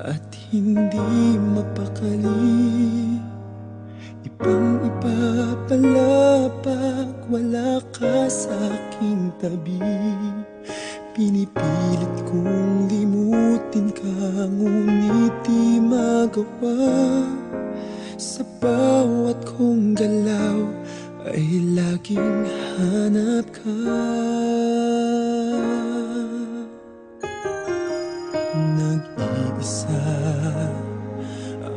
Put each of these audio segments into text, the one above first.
at hindi mapakali. Ibang-iba pala pag wala ka sa aking tabi. Pinipilit kong limutin ka, ngunit di magawa. Sa bawat kong galaw ay laging hanap ka. Nag-iisa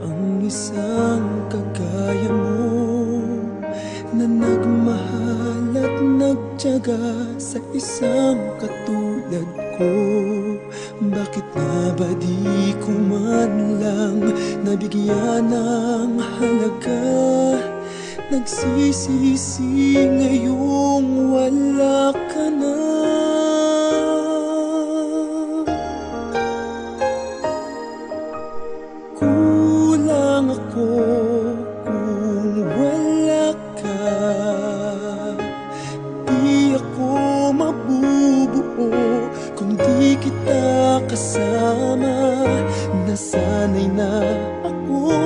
ang isang kagaya mo, na nagmahal at nagtiyaga sa isang katulad ko. Bakit na ba di ko man lang nabigyan ng halaga? Nagsisisi ngayong wala ka na. Kulang ako kung wala ka. Di ako mabubuo kung di kita kasama. Nasanay na ako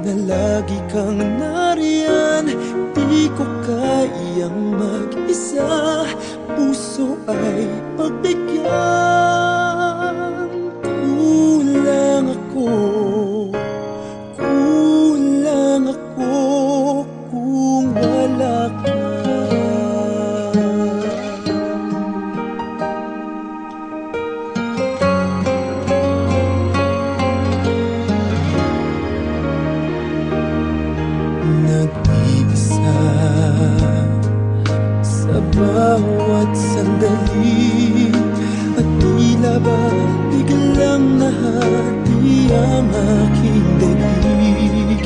na lagi kang nariyan. Di ko kayang mag-isa, puso ay pagbigyan. Kulang ako kung wala ka. Nag-iisa sa bawat sandali, at tila ba biglang nahati ang aking daig.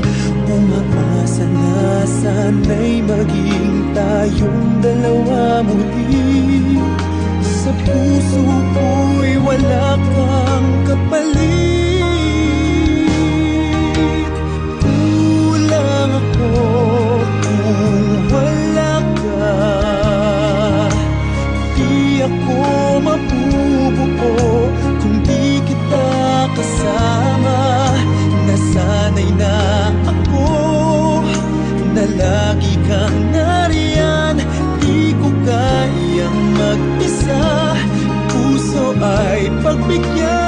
Umaasa na sana'y maging tayong dalawa muli. Sa puso ko'y wala kang kapalit. Kulang ako kung wala ka. Di ako mabubuo kung di kita kasama. Nasanay na ako na lagi kang nariyan. Di ko kayang mag-isa, puso ay pagbigyan.